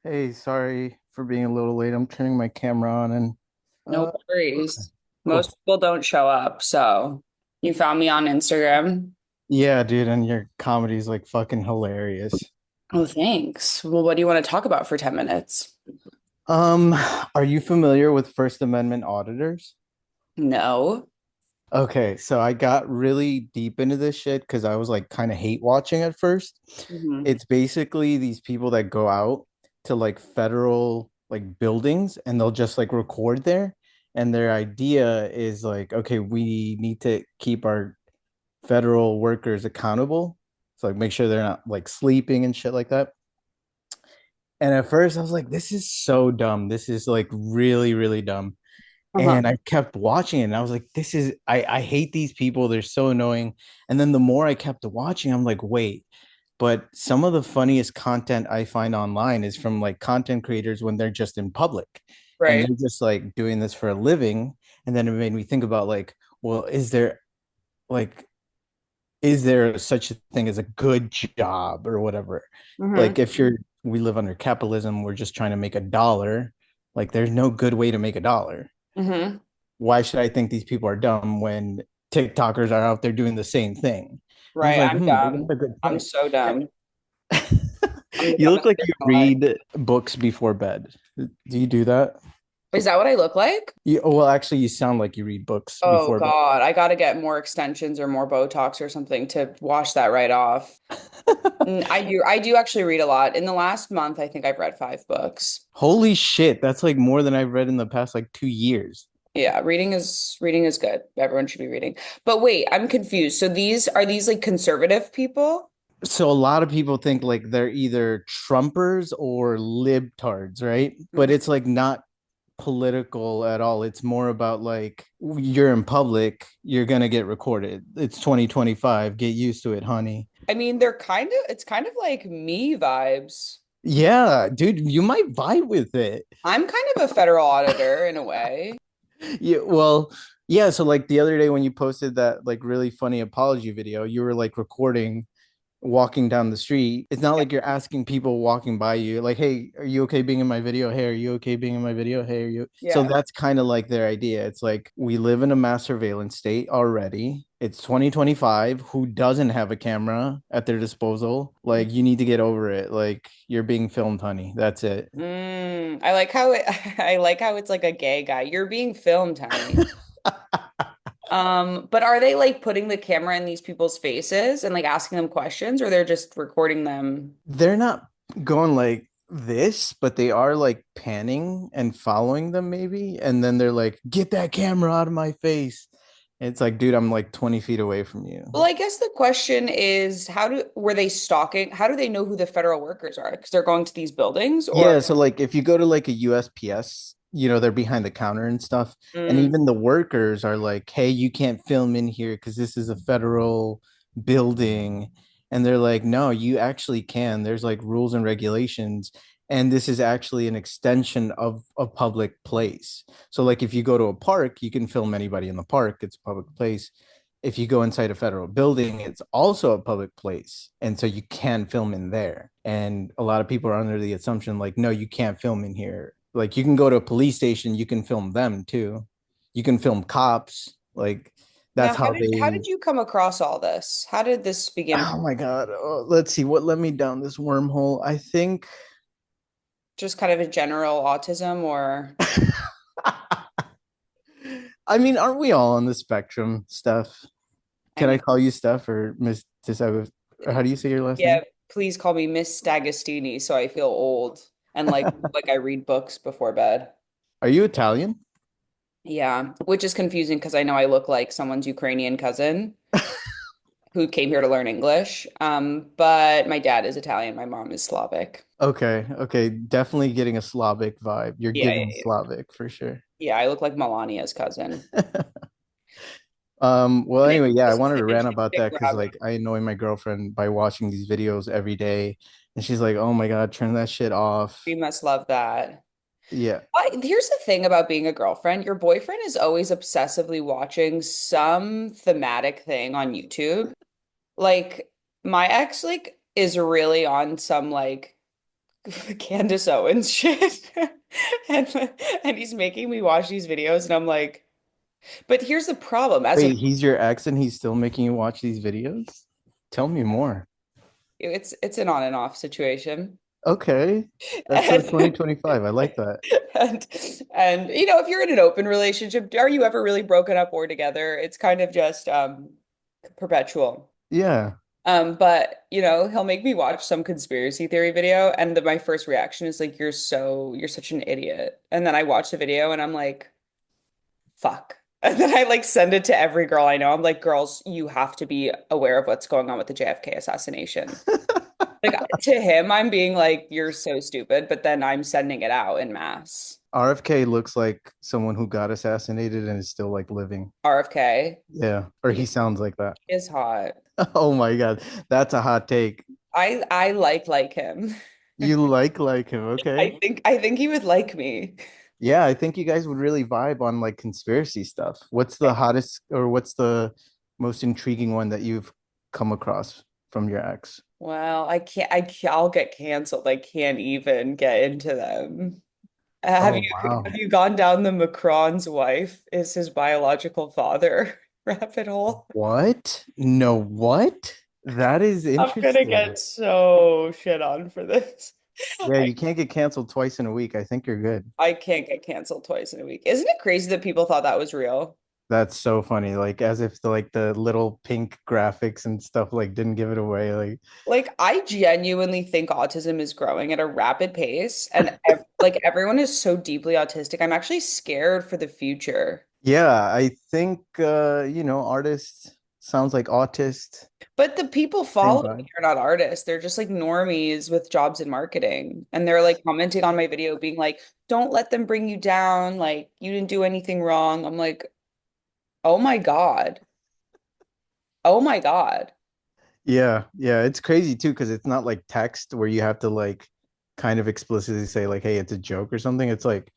Hey, sorry for being a little late. I'm turning my camera on and No okay, worries. cool. Most people don't show up, so you found me on Instagram. Yeah, dude, and your comedy's like fucking hilarious. Oh, thanks. Well, what do you want to talk about for 10 minutes? Um, are you familiar with First Amendment auditors? No. Okay, so I got really deep into this shit because I was like kind of hate watching at first. Hmm. It's basically these people that go out to like federal like buildings and they'll just like record there. And their idea is like, okay, we need to keep our federal workers accountable. So like make sure they're not like sleeping and shit like that. And at first I was like, this is so dumb. This is like really, really dumb. Uh-huh. And I kept watching it and I was like, this is I hate these people. They're so annoying. And then the more I kept watching, I'm like, wait, but some of the funniest content I find online is from like content creators when they're just in public and Right. they're just like doing this for a living. And then it made me think about like, well, like is there such a thing as a good job or whatever? Hmm. Like if we live under capitalism, we're just trying to make a dollar. Like there's no good way to make a dollar. Hmm. Why should I think these people are dumb when TikTokers are out there doing the same thing? And I was Right. like, I'm they got dumb. a good I'm point. so dumb. I'm the You look dumbest like person you alive. read books before bed. Do you do that? Is that what I look like? Well, actually, you sound like you read books Oh before bed. God, I got to get more extensions or more Botox or something to wash that right off. I do actually read a lot. In the last month, I think I've read 5 books. Holy shit, that's like more than I've read in the past like 2 years. Yeah, reading is good. Everyone should be reading. But wait, I'm confused. So these like conservative people? So a lot of people think like they're either Trumpers or libtards, right? But Mhm. it's like not political at all. It's more about like you're in public, you're gonna get recorded. It's 2025. Get used to it, honey. I mean, it's kind of like me vibes. Yeah, dude, you might vibe with it. I'm kind of a federal auditor in a way. Yeah, well, yeah. So like the other day when you posted that like really funny apology video, you were like recording walking down the street. It's not Yeah. like you're asking people walking by you, like, hey, are you okay being in my video? Hey, are you okay being in my video? Hey, are you? So Yeah. that's kind of like their idea. It's like we live in a mass surveillance state already. It's 2025. Who doesn't have a camera at their disposal? Like, you need to get over it. Like, you're being filmed, honey. That's it. I like how I like how it's like a gay guy. You're being filmed, honey. But are they like putting the camera in these people's faces and like asking them questions, or they're just recording them? They're not going like this, but they are like panning and following them maybe. And then they're like, get that camera out of my face. And it's like, dude, I'm like 20 feet away from you. Well, I guess the question is, were they stalking? How do they know who the federal workers are? Because they're going to these buildings, or Yeah, so like if you go to like a USPS, they're behind the counter and stuff. And mm, even the workers are like, hey, you can't film in here because this is a federal building. And they're like, no, you actually can. There's like rules and regulations. And this is actually an extension of a public place. So like if you go to a park, you can film anybody in the park. It's a public place. If you go inside a federal building, it's also a public place. And so you can film in there. And a lot of people are under the assumption, like, no, you can't film in here. Like, you can go to a police station, you can film them too. You can film cops. Like, now that's how how they, did you come across all this? How did this begin? oh my God. Let's see what led me down this wormhole. I think, Just kind of a general autism, or I mean, aren't we all on the spectrum, Steph? I Can I mean, call you Steph or Miss Disab? How do you say your last yeah, name? please call me Miss Stagastini so I feel old and like I read books before bed. Are you Italian? Yeah, which is confusing because I know I look like someone's Ukrainian cousin who came here to learn English. But my dad is Italian, my mom is Slavic. Okay, okay, definitely getting a Slavic vibe. You're Yeah, giving yeah, yeah. Slavic for sure. Yeah, I look like Melania's cousin. Well, anyway, yeah, I This is wanted an to rant about interesting that because rabbit. like I annoy my girlfriend by watching these videos every day, and she's like, "Oh my God, turn that shit off." We must love that. Yeah. Here's the thing about being a girlfriend. Your boyfriend is always obsessively watching some thematic thing on YouTube. Like my ex like is really on some like Candace Owens shit. And and he's making me watch these videos and I'm like, but here's the problem. As a Wait, he's your ex and he's still making you watch these videos? Tell me more. it's an on and off situation. Okay. That's so And 2025. I like that. and and if you're in an open relationship, are you ever really broken up or together? It's kind of just perpetual. Yeah. But he'll make me watch some conspiracy theory video, and my first reaction is like, you're such an idiot. And then I watch the video and I'm like, fuck. And then I like send it to every girl I know. I'm like, girls, you have to be aware of what's going on with the JFK assassination. Like to him, I'm being like, you're so stupid, but then I'm sending it out in mass. RFK looks like someone who got assassinated and is still like living. RFK, Yeah. Or he he sounds like that. is hot. Oh my God. That's a hot take. I like him. You like him, okay? I think he would like me. Yeah, I think you guys would really vibe on like conspiracy stuff. What's the hottest or what's the most intriguing one that you've come across from your ex? Well, I'll get canceled. I can't even get into them. Have Oh, you have wow. you gone down the Macron's wife is his biological father rabbit hole? What? No, what? That is I'm gonna interesting. get so shit on for this. Yeah, I you can't get canceled twice in a week. I think you're good. I can't get canceled twice in a week. Isn't it crazy that people thought that was real? That's so funny. Like as if the little pink graphics and stuff like didn't give it away. Like Like I genuinely think autism is growing at a rapid pace, and like everyone is so deeply autistic. I'm actually scared for the future. yeah, I think artist sounds like autist, But the people same following me vibe. are not artists. They're just like normies with jobs in marketing. And they're like commenting on my video, being like, don't let them bring you down. Like, you didn't do anything wrong. I'm like, oh my God. Oh my God. Yeah, yeah, it's crazy too because it's not like text where you have to like kind of explicitly say like, "Hey, it's a joke" or something. It's like,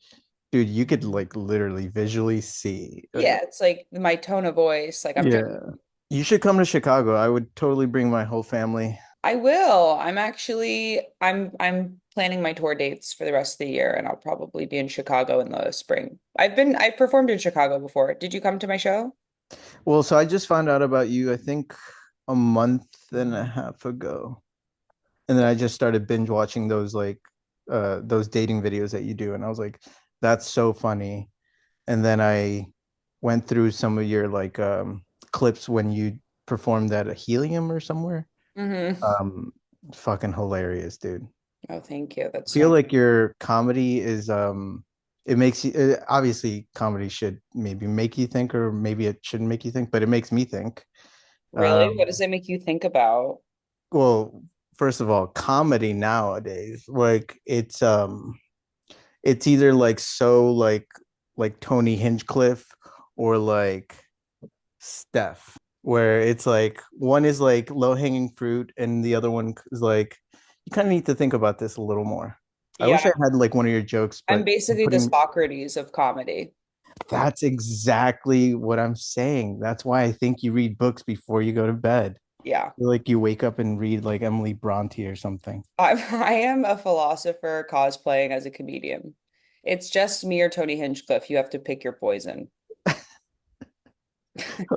dude, you could like literally visually see. Yeah, it's like my tone of voice. Like, Yeah, you should come to Chicago. I would totally bring my whole family. I will. I'm planning my tour dates for the rest of the year, and I'll probably be in Chicago in the spring. I've performed in Chicago before. Did you come to my show? Well, so I just found out about you, I think a month and a half ago. And then I just started binge watching those dating videos that you do. And I was like, that's so funny. And then I went through some of your clips when you performed at a Helium or somewhere. Hmm. Um, Fucking hilarious, dude. Oh, thank you. That's Feel so. like your comedy is it makes you obviously comedy should maybe make you think or maybe it shouldn't make you think, but it makes me think. Really? What does Um, it make you think about? well, first of all, comedy nowadays, like it's either like so like Tony Hinchcliffe or like Steph, where it's like one is like low hanging fruit and the other one is like you kind of need to think about this a little more. I Yeah, wish I had like one of your jokes, I'm but I'm basically the putting Socrates of comedy. that's exactly what I'm saying. That's why I think you read books before you go to bed. Yeah. Like you wake up and read like Emily Bronte or something. I am a philosopher cosplaying as a comedian. It's just me or Tony Hinchcliffe. You have to pick your poison.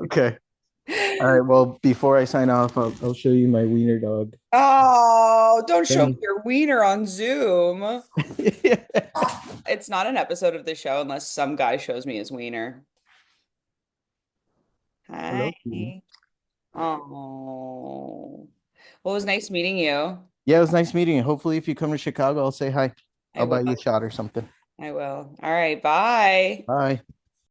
Okay. All right. Well, before I sign off, I'll show you my wiener dog. Oh, don't show me Then, your wiener on Zoom. yeah. It's not an episode of the show unless some guy shows me his wiener. Hi. Hello, cutie. Oh. Well, it was nice meeting you. Yeah, it was nice meeting you. Hopefully, if you come to Chicago, I'll say hi. I I'll will. buy you a shot or something. I will. All right. Bye. Bye.